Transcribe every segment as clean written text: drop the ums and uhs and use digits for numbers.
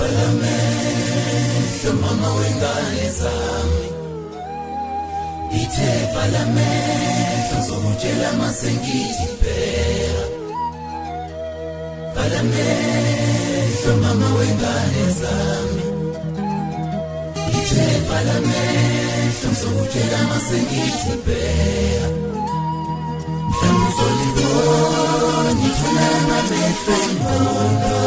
Valamehlo mama wengane zami, ithe valamehlo ngizokutshela masengithi bheka. Valamehlo mama wengane zami, ithe valamehlo ngizokutshela masengithi bheka. Mhlawumbe uzolibona ithuna amehlo engqondo,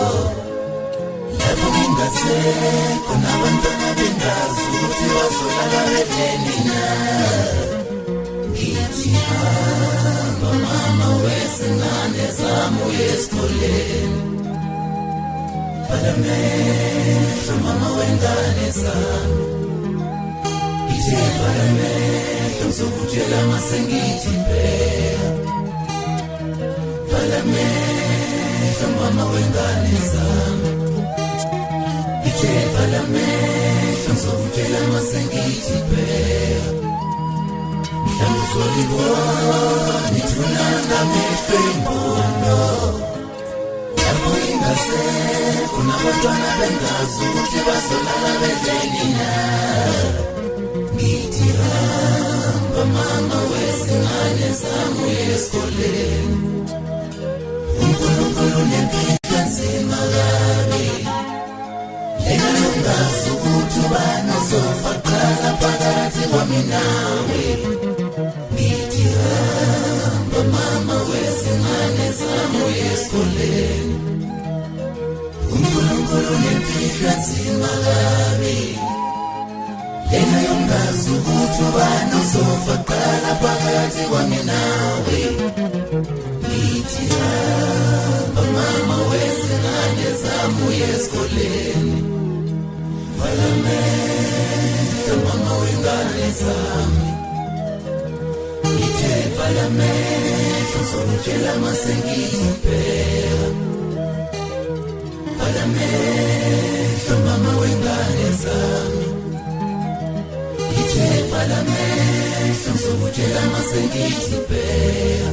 lapho ngingasekho nabantwana bengazi ukuthi bazolala bedeni na. Ngithi hamba mama wezingane zami uye esikoleni. Valamehlo mama wengane zami, ithe valamehlo ngizokutshela masengithi bheka. Valamehlo mama wengane zami, ithe valamehlo ngizokutshela masengithi bheka. Mhlawumbe uzolibona ithuna ngamehlo engqondo, lapho ngingasekho nabantwana bengazi ukuthi bazolala bedeni na. Ngithi hamba mama wezingane zami uye esikoleni. uNkulunkulu unempilo nzima kabi, lena yongazi ukuthi ubani ozofa kuqala phakathi kwami nawe. Ngithi hamba mama wezingane zami uye esikoleni. uNkulunkulu unempilo nzima kabi, lena yongazi ukuthi ubani ozofa kuqala phakathi kwami nawe. Ngithi hamba mama wezingane zami uye esikoleni. Valamehlo mama wengane zami, ithe valamehlo ngizokutshela masengithi bheka. Valamehlo mama wengane zami, ithe valamehlo ngizokutshela masengithi bheka.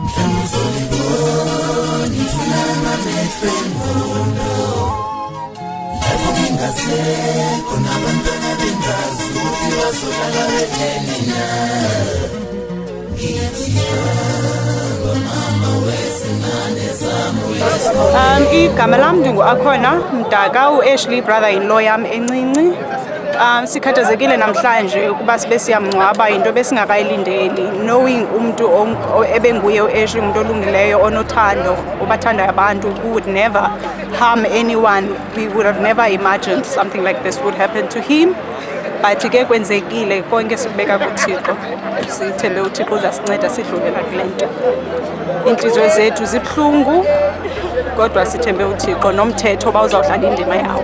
Mhlawumbe uzolibona ithuna ngamehlo engqondo, lapho ngingasekho nabantwana bengazi ukuthi bazolala bedeni na. Ngithi hamba mama wezingane zami uye esikoleni. Igama lami ndingu-Akhona Mdaka, u-Ashley brother-in-law yami encinci. Sikhathazekile namhlanje ukuba sibe siyamngcwaba, into besingakayilindeli, knowing umuntu ebenguye u-Ashley umuntu olungileyo onothando obathandayo abantu, who would never harm anyone. We would have never imagined something like this would happen to him, but ke kwenzekile. Konke sikubeka kuThixo, sithembe uThixo uzasinceda sidlulela kule nto. Inhliziyo zethu zibuhlungu kodwa sithembe uThixo nomthetho bawuzawudlala indima yawo.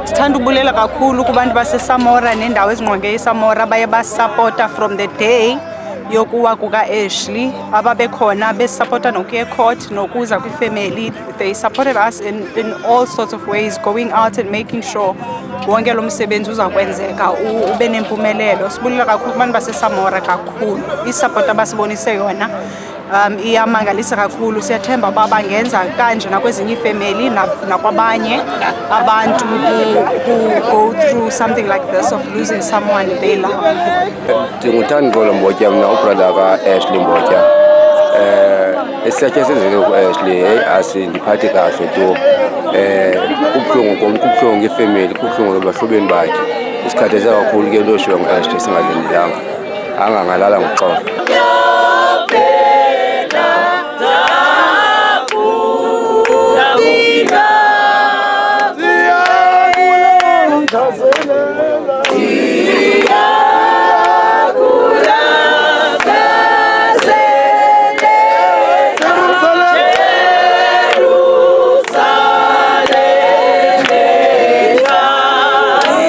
Sithanda ukubulela kakhulu kubantu baseSamora nendawo ezingqonge iSamora baye basupporta from the day yokuwa kuka-Ashley, ababekhona besupporta nokuya ecourt nokuza kwifamily. They supported us in all sorts of ways, going out and making sure wonke lo msebenzi uzakwenzeka ube nempumelelo. Sibulela kakhulu kubantu baseSamora kakhulu, isupport abasibonise yona iyamangalisa kakhulu. Siyathemba uba bangenza kanje nakwezinye iifamily nakwabanye abantu who go through something like this of losing someone they love. Ndinguthandikolo Mbotya, mna ubrother ka-Ashley Mbotya. Isithethe esenzeke ku-Ashley asindiphathi kahle tu. Kubuhlungu kum, kubuhlungu ngefamily, kubuhlungu ebahlobeni bakhe. Isikhatheze kakhulu ke into eshiwo ngu-Ashley singalindelanga, angangalala ngoxolo.